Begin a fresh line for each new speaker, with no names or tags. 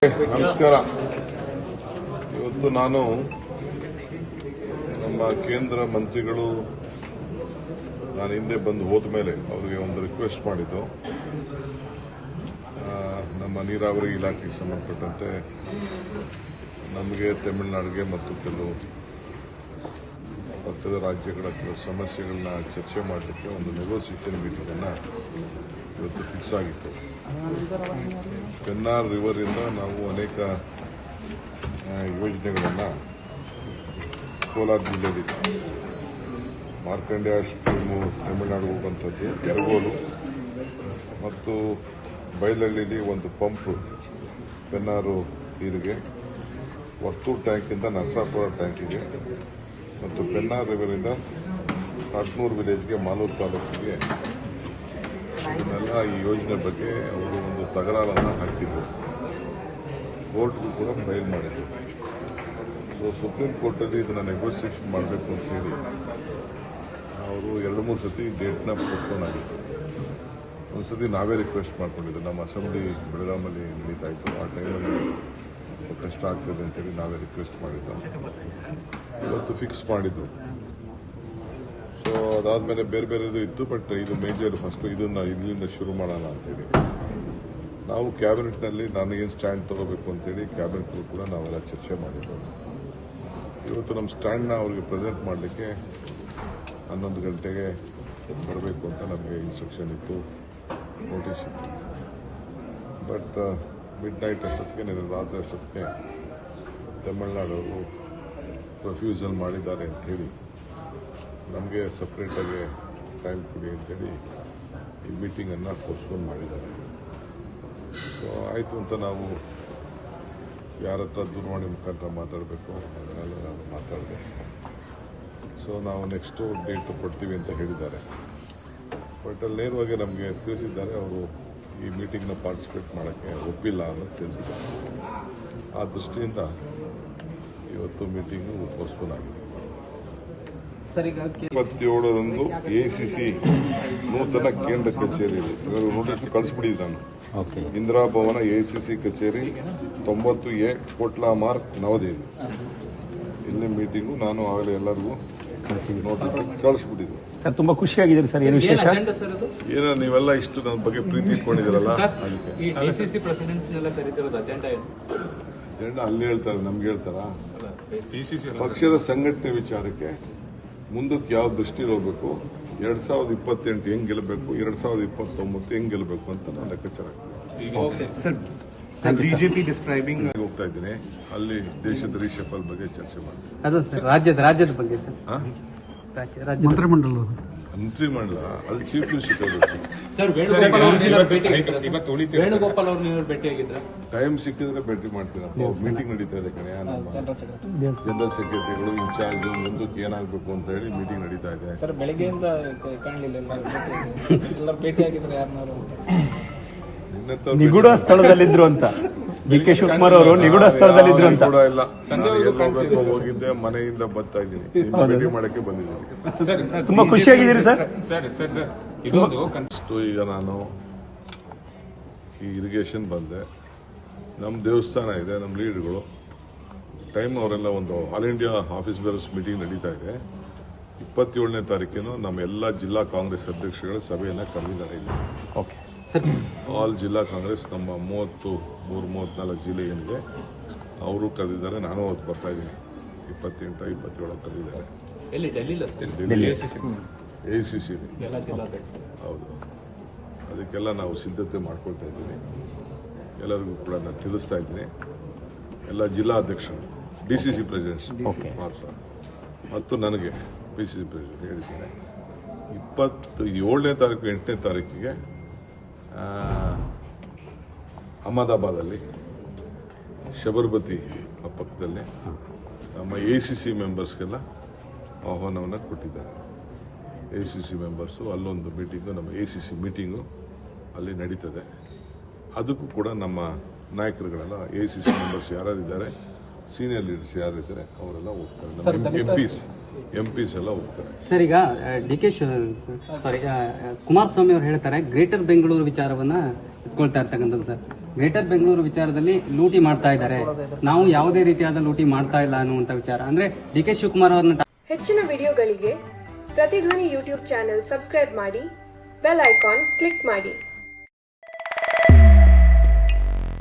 ನಮಸ್ಕಾರ. ಇವತ್ತು ನಾನು ನಮ್ಮ ಕೇಂದ್ರ ಮಂತ್ರಿಗಳು ನಾನು ಹಿಂದೆ ಬಂದು ಹೋದ ಮೇಲೆ ಅವರಿಗೆ ಒಂದು ರಿಕ್ವೆಸ್ಟ್ ಮಾಡಿದ್ದು, ನಮ್ಮ ನೀರಾವರಿ ಇಲಾಖೆಗೆ ಸಂಬಂಧಪಟ್ಟಂತೆ ನಮಗೆ ತಮಿಳುನಾಡಿಗೆ ಮತ್ತು ಕೆಲವು ಪಕ್ಕದ ರಾಜ್ಯಗಳ ಕೆಲವು ಸಮಸ್ಯೆಗಳನ್ನ ಚರ್ಚೆ ಮಾಡಲಿಕ್ಕೆ ಒಂದು ನೆಗೋಸಿಯೇಷನ್ ಮೀಟಿಂಗನ್ನು ಇವತ್ತು ಫಿಕ್ಸ್ ಆಗಿತ್ತು. ಪೆನ್ನಾರ್ ರಿವರಿಂದ ನಾವು ಅನೇಕ ಯೋಜನೆಗಳನ್ನು ಕೋಲಾರ ಜಿಲ್ಲೆಯಲ್ಲಿ ಮಾರ್ಕಂಡ್ಯ ಸ್ಟ್ರೀಮು ತಮಿಳುನಾಡು ಹೋಗುವಂಥದ್ದು, ಯರಗೋಲು ಮತ್ತು ಬೈಲಹಳ್ಳಿಲಿ ಒಂದು ಪಂಪ್ ಪೆನ್ನಾರು ನೀರಿಗೆ, ವರ್ತೂರು ಟ್ಯಾಂಕಿಂದ ನರಸಾಪುರ ಟ್ಯಾಂಕಿಗೆ ಮತ್ತು ಪೆನ್ನಾರ್ ರಿವರಿಂದ ಕಾಟ್ನೂರು ವಿಲೇಜ್ಗೆ, ಮಾಲೂರು ತಾಲೂಕಿಗೆ ಇದನ್ನೆಲ್ಲ ಈ ಯೋಜನೆ ಬಗ್ಗೆ ಅವರು ಒಂದು ತಕರಾರನ್ನು ಹಾಕಿದ್ರು. ಕೋರ್ಟ್ಗೂ ಕೂಡ ಫೈಲ್ ಮಾಡಿದ್ರು. ಸೊ ಸುಪ್ರೀಂ ಕೋರ್ಟಲ್ಲಿ ಇದನ್ನು ನೆಗೋಸಿಯೇಷನ್ ಮಾಡಬೇಕು ಅಂತ ಹೇಳಿ ಅವರು 2-3 ಸತಿ ಡೇಟ್ನ ಪೋಸ್ಟ್ಪೋನ್ ಆಗಿತ್ತು. ಒಂದು ಸತಿ ನಾವೇ ರಿಕ್ವೆಸ್ಟ್ ಮಾಡ್ಕೊಂಡಿದ್ದು, ನಮ್ಮ ಅಸೆಂಬ್ಲಿ ಬೆಳಗಾಮಲ್ಲಿ ನಡೀತಾ ಇತ್ತು, ಆ ಟೈಮಲ್ಲಿ ಕಷ್ಟ ಆಗ್ತದೆ ಅಂತೇಳಿ ನಾವೇ ರಿಕ್ವೆಸ್ಟ್ ಮಾಡಿದ್ದು. ಇವತ್ತು ಫಿಕ್ಸ್ ಮಾಡಿದ್ದು. ಸೊ ಅದಾದಮೇಲೆ ಬೇರೆ ಬೇರೆದು ಇತ್ತು, ಬಟ್ ಇದು ಮೇಜರ್ ಫಸ್ಟ್ ಇದನ್ನು ಇಲ್ಲಿಂದ ಶುರು ಮಾಡೋಣ ಅಂತೇಳಿ ನಾವು ಕ್ಯಾಬಿನೆಟ್ನಲ್ಲಿ ನಾನು ಏನು ಸ್ಟ್ಯಾಂಡ್ ತೊಗೋಬೇಕು ಅಂತೇಳಿ ಕ್ಯಾಬಿನೆಟ್ಗೂ ಕೂಡ ನಾವೆಲ್ಲ ಚರ್ಚೆ ಮಾಡಿದ್ದು. ಇವತ್ತು ನಮ್ಮ ಸ್ಟ್ಯಾಂಡ್ನ ಅವ್ರಿಗೆ ಪ್ರೆಸೆಂಟ್ ಮಾಡಲಿಕ್ಕೆ 11 ಗಂಟೆಗೆ ಬರಬೇಕು ಅಂತ ನಮಗೆ ಇನ್ಸ್ಟ್ರಕ್ಷನ್ ಇತ್ತು, ನೋಟಿಸ್ ಇತ್ತು. ಬಟ್ ಮಿಡ್ ನೈಟ್ ಅಷ್ಟೊತ್ತಿಗೆ, ನೆನ್ನೆ ರಾತ್ರಿ ಅಷ್ಟೊತ್ತಿಗೆ ತಮಿಳುನಾಡವರು ರೆಫ್ಯೂಸಲ್ ಮಾಡಿದ್ದಾರೆ ಅಂಥೇಳಿ ನಮಗೆ ಸಪ್ರೇಟಾಗಿ ಟೈಮ್ ಕೊಡಿ ಅಂತೇಳಿ ಈ ಮೀಟಿಂಗನ್ನು ಪೋಸ್ಟ್ಪೋನ್ ಮಾಡಿದ್ದಾರೆ. ಸೊ ಆಯಿತು ಅಂತ ನಾವು ಯಾರ ಹತ್ರ ದೂರವಾಣಿ ಮುಖಾಂತರ ಮಾತಾಡಬೇಕು ಅದನ್ನೆಲ್ಲ ನಾನು ಮಾತಾಡಿದೆ. ಸೊ ನಾವು ನೆಕ್ಸ್ಟು ಡೇಟು ಕೊಡ್ತೀವಿ ಅಂತ ಹೇಳಿದ್ದಾರೆ. ಬಟ್ ಅಲ್ಲಿ ನೇರವಾಗಿ ನಮಗೆ ತಿಳಿಸಿದ್ದಾರೆ, ಅವರು ಈ ಮೀಟಿಂಗ್ನ ಪಾರ್ಟಿಸಿಪೇಟ್ ಮಾಡೋಕ್ಕೆ ಒಪ್ಪಿಲ್ಲ ಅನ್ನೋದು ತಿಳಿಸಿದ್ದಾರೆ. ಆ ದೃಷ್ಟಿಯಿಂದ ಇವತ್ತು ಮೀಟಿಂಗು ಪೋಸ್ಟ್ಪೋನ್ ಆಗಿದೆ. 27ರಂದು ಎಸಿಸಿ ನೂತನ ಕೇಂದ್ರ ಕಚೇರಿ ನೋಟಿಸ್ ಕಳಿಸ್ಬಿಟ್ಟಿದ್ದೆ ನಾನು. ಇಂದಿರಾ ಭವನ ಎಸಿಸಿ ಕಚೇರಿ 90A ಕೋಟ್ಲಾ ಮಾರ್ಕ್ ನವದೆಹಲಿ, ಇಲ್ಲಿ ಮೀಟಿಂಗು ನಾನು ಆಗಲೇ ಎಲ್ಲರಿಗೂ ನೋಟಿಸ್ ಕಳಿಸ್ಬಿಟ್ಟಿದ್ದೆ.
ಸರ್ ತುಂಬಾ ಖುಷಿಯಾಗಿದ್ದೀರಿ ಸರ್. ಏನು ವಿಶೇಷ?
ಏನೋ ನೀವೆಲ್ಲ ಇಷ್ಟು ನನ್ನ ಬಗ್ಗೆ ಪ್ರೀತಿ ಇಟ್ಕೊಂಡಿದ್ದೀರಲ್ಲ, ಅಜೆಂಡಾ ಅಲ್ಲಿ ಹೇಳ್ತಾರೆ, ನಮ್ಗೆ ಹೇಳ್ತಾರ? ಪಕ್ಷದ ಸಂಘಟನೆ ವಿಚಾರಕ್ಕೆ ಮುಂದಕ್ಕೆ ಯಾವ ದೃಷ್ಟಿ ಹೋಗಬೇಕು, 2028 ಹೆಂಗ್ ಗೆಲ್ಲಬೇಕು, 2029 ಹೆಂಗ್ ಗೆಲ್ಲಬೇಕು ಅಂತ ನಾವು ಲೆಕ್ಕಾಚಾರ
ಬಿಜೆಪಿ ಡಿಸ್ಕ್ರೈಬಿಂಗ್
ಹೋಗ್ತಾ ಇದ್ದೀನಿ. ಅಲ್ಲಿ ದೇಶದ ರೀಶಫಲ್ ಬಗ್ಗೆ ಚರ್ಚೆ ಮಾಡ್ತೀನಿ.
ರಾಜ್ಯದ ಬಗ್ಗೆ ಮಂತ್ರಿಮಂಡಲ
ಅಲ್ಲಿ ಚೀಫ್ ಮಿನಿಸ್ಟರ್
ಸರ್ ವೇಣುಗೋಪಾಲ್ ಅವ್ರನ್ನ ಭೇಟಿಯಾಗಿದ್ರೆ
ಟೈಮ್ ಸಿಕ್ಕಿದ್ರೆ ಭೇಟಿ ಮಾಡ್ತೀನಪ್ಪ. ಅವ್ರ ಮೀಟಿಂಗ್ ನಡೀತಾ ಇದೆ ಕಣೆ, ನಮ್ಮ ಜನರಲ್ ಸೆಕ್ರೆಟರಿಗಳು ಇನ್ಚಾರ್ಜ್ ಮುಂದಕ್ಕೆ ಏನಾಗಬೇಕು ಅಂತ ಹೇಳಿ ಮೀಟಿಂಗ್ ನಡೀತಾ ಇದೆ.
ಸರ್ ಬೆಳಗ್ಗೆಯಿಂದ ಕಾಣಲಿಲ್ಲ, ಎಲ್ಲರೂ ಭೇಟಿಯಾಗಿದ್ರೆ ಯಾರನ್ನಾರು
ನಿಗೂಢ ಸ್ಥಳದಲ್ಲಿದ್ರು ಅಂತ ಡಿ.ಕೆ. ಶಿವಕುಮಾರ್ ಅವರು ನಿಗೂಢ ಸ್ಥಳದಲ್ಲಿದ್ರು ಅಂತ
ಕೂಡ ಇಲ್ಲ. ಹೋಗಿದ್ದೆ, ಮನೆಯಿಂದ ಬರ್ತಾ ಇದ್ದೀನಿ, ಭೇಟಿ ಮಾಡಕ್ಕೆ ಬಂದಿದ್ದೀನಿ.
ತುಂಬಾ ಖುಷಿಯಾಗಿದ್ದೀರಿ ಸರ್.
ಈಗ ನಾನು ಈ ಇರಿಗೇಷನ್ ಬಂದೆ, ನಮ್ಮ ದೇವಸ್ಥಾನ ಇದೆ, ನಮ್ಮ ಲೀಡ್ಗಳು ಟೈಮ್ ಅವರೆಲ್ಲ ಒಂದು all India office bearers meeting ನಡೀತಾ ಇದೆ. 27ನೇ ತಾರೀಕಿನ ನಮ್ಮ ಎಲ್ಲ ಜಿಲ್ಲಾ ಕಾಂಗ್ರೆಸ್ ಅಧ್ಯಕ್ಷಗಳ ಸಭೆಯನ್ನು ಕರೆದಿದ್ದಾರೆ ಇಲ್ಲಿ. ಆಲ್ ಜಿಲ್ಲಾ ಕಾಂಗ್ರೆಸ್ ನಮ್ಮ 33-34 ಜಿಲ್ಲೆ ಏನಿದೆ ಅವರು ಕರೆದಿದ್ದಾರೆ. ನಾನು ಅವತ್ತು ಬರ್ತಾ ಇದ್ದೀನಿ. 28-27 ಕರೆದಿದ್ದಾರೆ. ಎಸಿಸಿ ಹೌದು. ಅದಕ್ಕೆಲ್ಲ ನಾವು ಸಿದ್ಧತೆ ಮಾಡ್ಕೊಳ್ತಾ ಇದ್ದೀವಿ. ಎಲ್ಲರಿಗೂ ಕೂಡ ನಾನು ತಿಳಿಸ್ತಾ ಇದ್ದೀನಿ. ಎಲ್ಲ ಜಿಲ್ಲಾ ಅಧ್ಯಕ್ಷರು, ಡಿಸಿಸಿ ಪ್ರೆಸಿಡೆಂಟ್ಸ್ ಮಾತ್ರ ಮತ್ತು ನನಗೆ ಪಿಸಿಸಿ ಪ್ರೆಸಿಡೆಂಟ್ ಹೇಳಿದ್ದೇನೆ. 27ನೇ ತಾರೀಕು 8ನೇ ತಾರೀಕಿಗೆ ಅಹಮದಾಬಾದಲ್ಲಿ ಶಬರ್ಮತಿ ಪಕ್ಕದಲ್ಲಿ ನಮ್ಮ ಎಸಿಸಿ ಮೆಂಬರ್ಸ್ಗೆಲ್ಲ ಆಹ್ವಾನವನ್ನು ಕೊಟ್ಟಿದ್ದಾರೆ. ಎಸಿಸಿ ಮೆಂಬರ್ಸು ಅಲ್ಲೊಂದು ಮೀಟಿಂಗು, ನಮ್ಮ ಎಸಿಸಿ ಮೀಟಿಂಗು ಅಲ್ಲಿ ನಡೀತದೆ. ಅದಕ್ಕೂ ಕೂಡ ನಮ್ಮ ನಾಯಕರುಗಳೆಲ್ಲ ಎಸಿಸಿ ಮೆಂಬರ್ಸ್ ಯಾರಿದ್ದಾರೆ, ಸೀನಿಯರ್ ಲೀಡರ್ಸ್ ಯಾರಿದ್ದಾರೆ ಅವರೆಲ್ಲ ಹೋಗ್ತಾರೆ. ಎಂಪಿಸ್ ಎಲ್ಲ ಹೋಗ್ತಾರೆ.
ಸರ್ ಈಗ ಡಿ.ಕೆ. ಕುಮಾರಸ್ವಾಮಿ ಅವರು ಹೇಳ್ತಾರೆ, ಗ್ರೇಟರ್ ಬೆಂಗಳೂರು ವಿಚಾರವನ್ನ ಇಟ್ಕೊಳ್ತಾ ಇರ್ತಕ್ಕಂಥದ್ದು ಸರ್. ಗ್ರೇಟರ್ ಬೆಂಗಳೂರು ವಿಚಾರದಲ್ಲಿ ಲೂಟಿ ಮಾಡ್ತಾ ಇದ್ದಾರೆ, ನಾವು ಯಾವುದೇ ರೀತಿಯಾದ ಲೂಟಿ ಮಾಡ್ತಾ ಇಲ್ಲ ಅನ್ನುವಂಥ ವಿಚಾರ ಅಂದ್ರೆ ಡಿ ಕೆ ಶಿವಕುಮಾರ್ ಅವ್ರನ್ನ
ಹೆಚ್ಚಿನ ವಿಡಿಯೋಗಳಿಗೆ ಪ್ರತಿಧ್ವನಿ ಯೂಟ್ಯೂಬ್ ಚಾನೆಲ್ ಸಬ್ಸ್ಕ್ರೈಬ್ ಮಾಡಿ, ಬೆಲ್ ಐಕಾನ್ ಕ್ಲಿಕ್ ಮಾಡಿ.